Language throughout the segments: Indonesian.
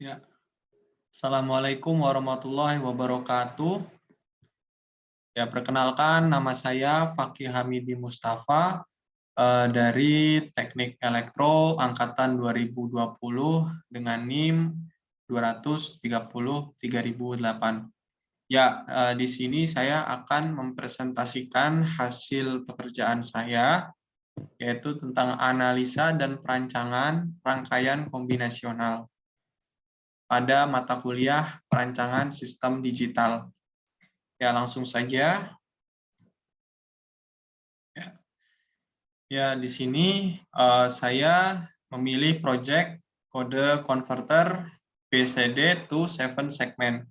Ya, Assalamualaikum warahmatullahi wabarakatuh. Ya, perkenalkan nama saya Fakih Hamidi Mustafa dari Teknik Elektro angkatan 2020 dengan NIM 230.3008. Ya, di sini saya akan mempresentasikan hasil pekerjaan saya, yaitu tentang analisa dan perancangan rangkaian kombinasional pada mata kuliah perancangan sistem digital. Ya, langsung saja. Ya, di sini saya memilih project kode converter BCD to 7 segment.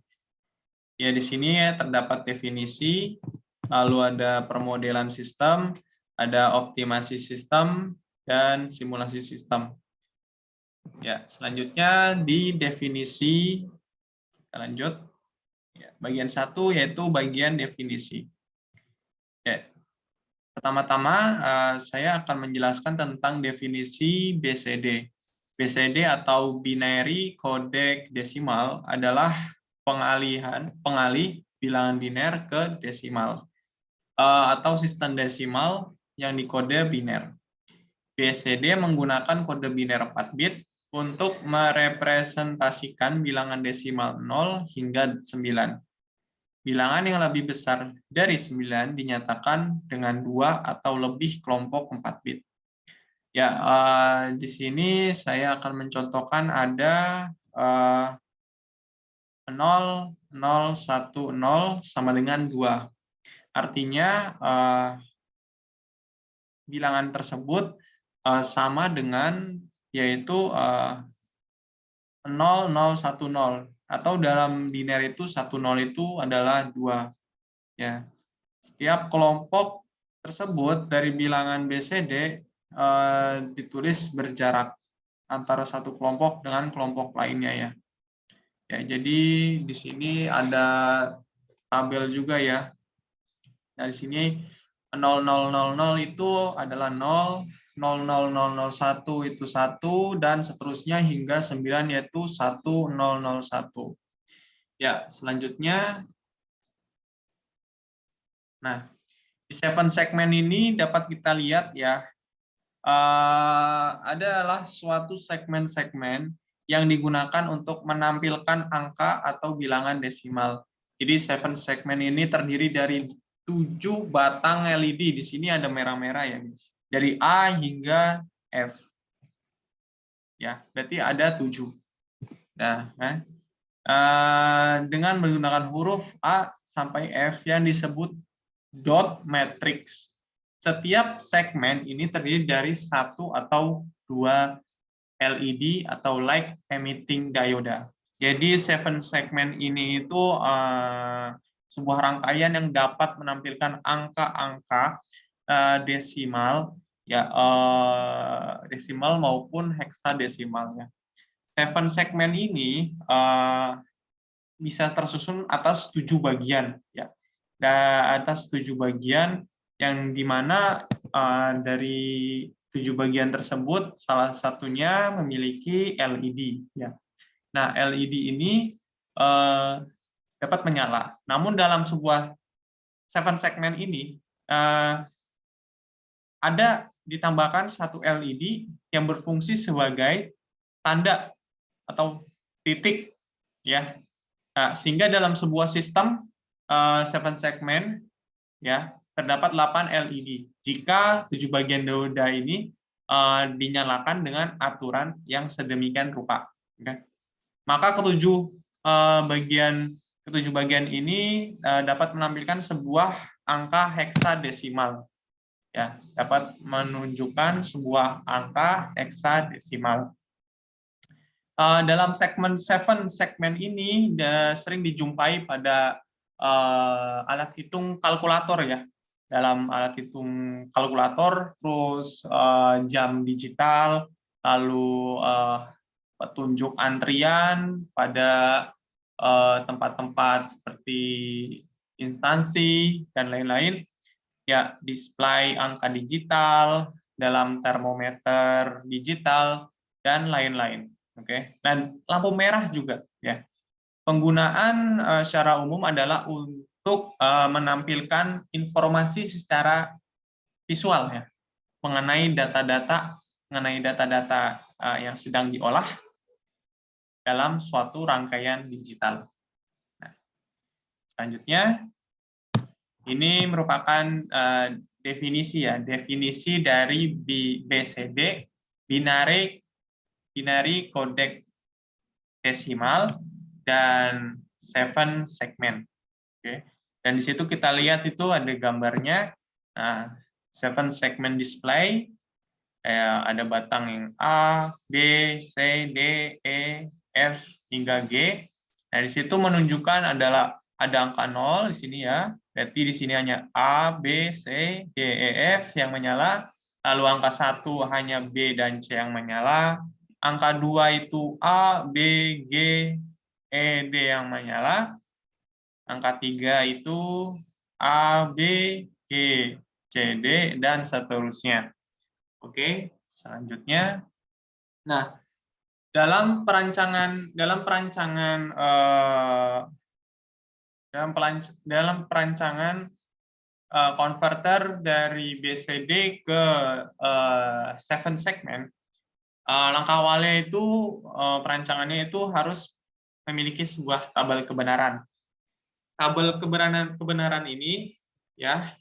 Ya, di sini terdapat definisi, lalu ada permodelan sistem, ada optimasi sistem, dan simulasi sistem. Ya, selanjutnya di definisi, kita lanjut. Ya, bagian 1 yaitu bagian definisi. Ya, pertama-tama, saya akan menjelaskan tentang definisi BCD. BCD atau Binary Codec Decimal adalah pengalih bilangan biner ke desimal, atau sistem desimal yang dikode biner. BCD menggunakan kode biner 4 bit untuk merepresentasikan bilangan desimal 0 hingga 9. Bilangan yang lebih besar dari 9 dinyatakan dengan 2 atau lebih kelompok 4 bit. Ya, di sini saya akan mencontohkan ada 0, 0, 1, 0 sama dengan 2. Artinya bilangan tersebut sama dengan yaitu 0, 0, 1, 0. Atau dalam biner itu 1, 0 itu adalah 2. Ya. Setiap kelompok tersebut dari bilangan BCD ditulis berjarak antara satu kelompok dengan kelompok lainnya ya. Ya, jadi di sini ada tabel juga ya. Nah, di sini 0000 itu adalah 0, 00001 itu 1 dan seterusnya hingga 9 yaitu 1001. Ya, selanjutnya nah, di 7 segmen ini dapat kita lihat ya, adalah suatu segmen-segmen yang digunakan untuk menampilkan angka atau bilangan desimal. Jadi 7 segmen ini terdiri dari 7 batang LED. Di sini ada merah-merah ya, guys. Dari A hingga F. Ya, berarti ada 7. Nah, dengan menggunakan huruf A sampai F yang disebut dot matrix. Setiap segmen ini terdiri dari 1 atau 2 LED atau light emitting dioda. Jadi 7 segmen ini itu sebuah rangkaian yang dapat menampilkan angka-angka desimal ya, desimal maupun heksadesimal ya. 7 segmen ini bisa tersusun atas 7 bagian ya. Atas 7 bagian yang dimana dari 7 bagian tersebut salah satunya memiliki LED ya. Nah, LED ini dapat menyala. Namun dalam sebuah 7 segmen ini ada ditambahkan satu LED yang berfungsi sebagai tanda atau titik ya. Nah, sehingga dalam sebuah sistem 7 segmen ya terdapat 8 LED jika 7 bagian dioda ini dinyalakan dengan aturan yang sedemikian rupa. Maka ketujuh bagian ini dapat menampilkan sebuah angka heksadesimal. Ya, dapat menunjukkan sebuah angka heksadesimal. Dalam segmen 7 segmen ini sering dijumpai pada alat hitung kalkulator ya. Dalam alat hitung kalkulator, terus jam digital, lalu petunjuk antrian pada tempat-tempat seperti instansi dan lain-lain. Ya, display angka digital dalam termometer digital dan lain-lain. Oke, dan lampu merah juga ya. Penggunaan secara umum adalah untuk menampilkan informasi secara visual ya mengenai data-data yang sedang diolah dalam suatu rangkaian digital. Nah, selanjutnya ini merupakan definisi dari BCD, binary codec desimal dan 7 segment. Oke. Dan di situ kita lihat itu ada gambarnya. Nah, 7 segment display ada batang yang A, B, C, D, E, F hingga G. Nah, di situ menunjukkan ada angka 0 di sini ya. Berarti di sini hanya A, B, C, D, E, F yang menyala. Lalu angka 1 hanya B dan C yang menyala. Angka 2 itu A, B, G, E, D yang menyala. Angka 3 itu A, B, G, C, D, dan seterusnya. Oke, selanjutnya. Nah, dalam perancangan konverter dari BCD ke 7 segment, langkah awalnya itu perancangannya itu harus memiliki sebuah tabel kebenaran. Tabel kebenaran ini ya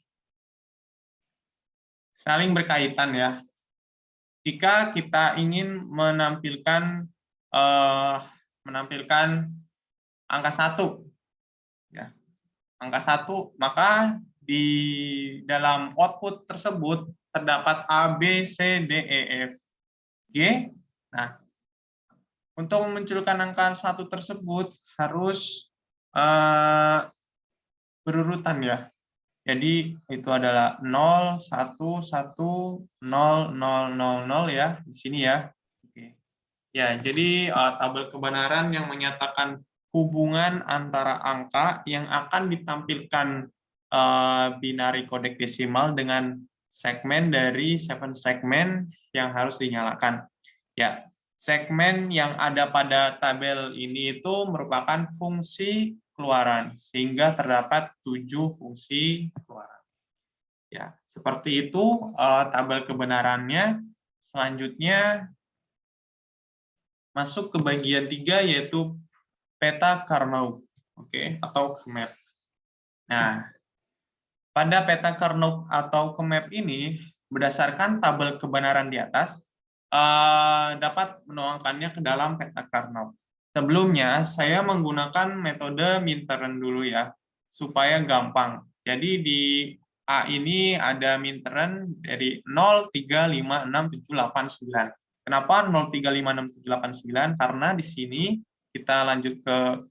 saling berkaitan ya. Jika kita ingin menampilkan angka 1 ya. Angka 1, maka di dalam output tersebut terdapat A, B, C, D, E, F, G. Nah, untuk memunculkan angka 1 tersebut harus berurutan ya. Jadi itu adalah 0, 1, 1, 0, 0, 0, 0 ya di sini ya. Oke. Ya, jadi tabel kebenaran yang menyatakan hubungan antara angka yang akan ditampilkan binary codec desimal dengan segmen dari 7 segmen yang harus dinyalakan. Ya, segmen yang ada pada tabel ini itu merupakan fungsi keluaran, sehingga terdapat 7 fungsi keluaran. Ya, seperti itu tabel kebenarannya. Selanjutnya masuk ke bagian 3 yaitu peta Carnot, oke, atau CMAP. Nah, pada peta Carnot atau CMAP ini berdasarkan tabel kebenaran di atas dapat menuangkannya ke dalam peta Carnot. Sebelumnya saya menggunakan metode minterent dulu ya supaya gampang. Jadi di A ini ada minterent dari 0, 3, 5, 6, 7, 8, 9. Kenapa 0, 3, 5, 6, 7, 8, 9? Karena di sini kita lanjut ke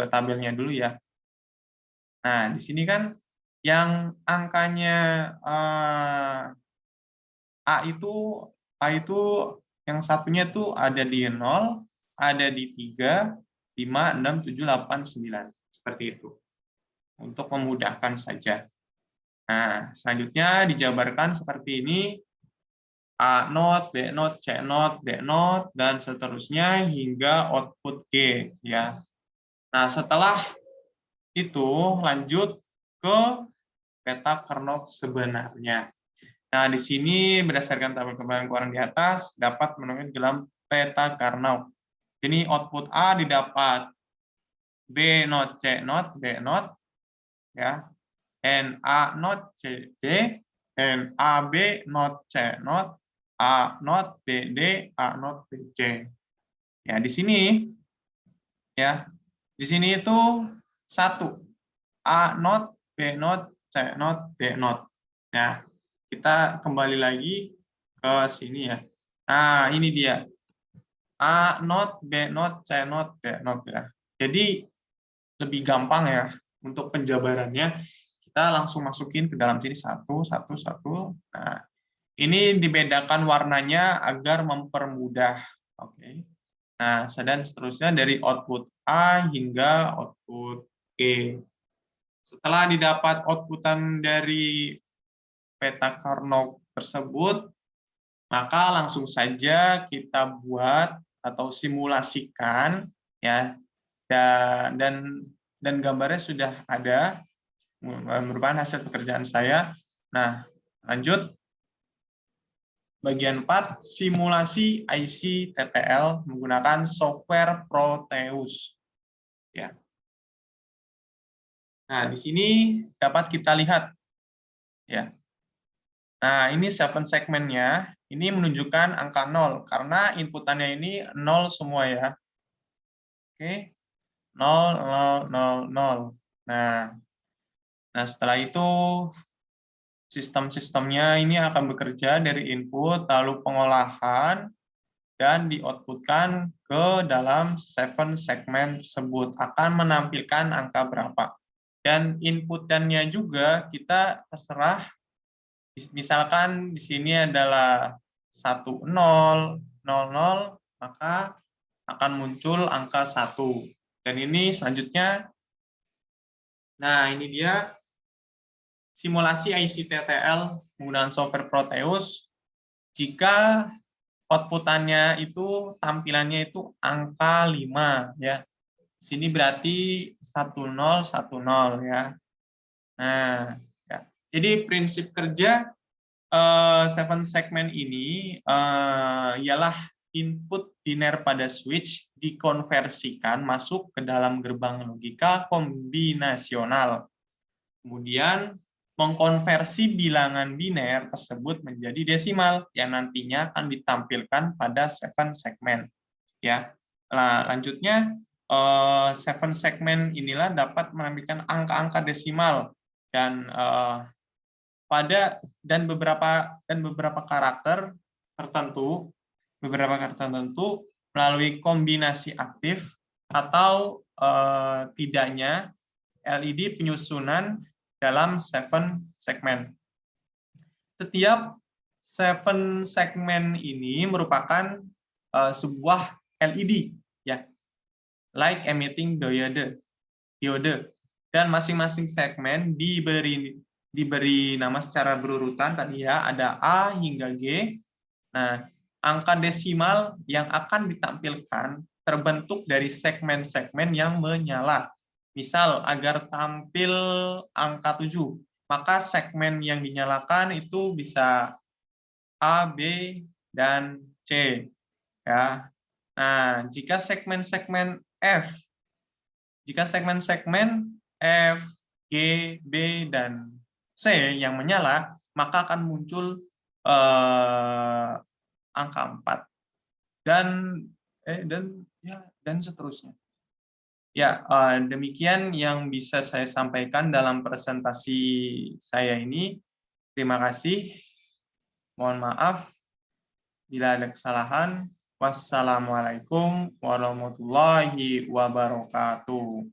tabelnya dulu ya. Nah, di sini kan yang angkanya A itu yang satunya tuh ada di 0, ada di 3, 5, 6, 7, 8, 9. Seperti itu. Untuk memudahkan saja. Nah, selanjutnya dijabarkan seperti ini. A not, B not, C not, D not, dan seterusnya hingga output G. Ya. Nah, setelah itu lanjut ke peta Carnot sebenarnya. Nah, di sini berdasarkan tabel kebenaran di atas dapat menemukan dalam peta Carnot. Ini output A didapat B not, C not, D not, ya, N A not, C D, N A B not, C not, A not, B D, A not, B C. Ya, di sini ya, di sini itu 1 A not, B not, C not, D not. Nah, kita kembali lagi ke sini ya. Nah, ini dia. A not, B not, C not, D not ya. Jadi lebih gampang ya untuk penjabarannya. Kita langsung masukin ke dalam sini 1, 1, 1. Nah, ini dibedakan warnanya agar mempermudah. Oke. Nah, dan seterusnya dari output A hingga output E. Setelah didapat outputan dari peta Carnot tersebut, maka langsung saja kita buat atau simulasikan ya, dan gambarnya sudah ada, merupakan hasil pekerjaan saya. Nah, lanjut. Bagian 4, simulasi IC TTL menggunakan software Proteus. Ya. Nah, di sini dapat kita lihat. Ya. Nah, ini 7 segmennya. Ini menunjukkan angka 0, karena inputannya ini 0 semua ya. Oke, 0, 0, 0, 0. Nah, setelah itu sistem-sistemnya ini akan bekerja dari input, lalu pengolahan, dan di-outputkan ke dalam 7 segmen tersebut. Akan menampilkan angka berapa. Dan inputannya juga kita terserah, misalkan di sini adalah 1, 0, 0, 0, maka akan muncul angka 1. Dan ini selanjutnya, nah ini dia simulasi IC TTL menggunakan software Proteus. Jika outputannya itu tampilannya itu angka 5 ya. Sini berarti 1010 ya. Nah, ya. Jadi prinsip kerja 7 segmen ini ialah input biner pada switch dikonversikan masuk ke dalam gerbang logika kombinasional. Kemudian mengkonversi bilangan biner tersebut menjadi desimal yang nantinya akan ditampilkan pada 7 segmen. Ya. Nah, lanjutnya 7 segmen inilah dapat menampilkan angka-angka desimal dan beberapa karakter tertentu, melalui kombinasi aktif atau tidaknya LED penyusunan dalam 7 segmen. Setiap 7 segmen ini merupakan sebuah LED ya, light emitting diode, dan masing-masing segmen diberi nama secara berurutan tadi ya, ada A hingga G. Nah, angka desimal yang akan ditampilkan terbentuk dari segmen-segmen yang menyala. Misal, agar tampil angka 7, maka segmen yang dinyalakan itu bisa A, B, dan C. Ya. Nah, jika segmen-segmen F, F, G, B, dan C yang menyala, maka akan muncul angka 4. Dan seterusnya. Ya, demikian yang bisa saya sampaikan dalam presentasi saya ini. Terima kasih. Mohon maaf bila ada kesalahan. Wassalamualaikum warahmatullahi wabarakatuh.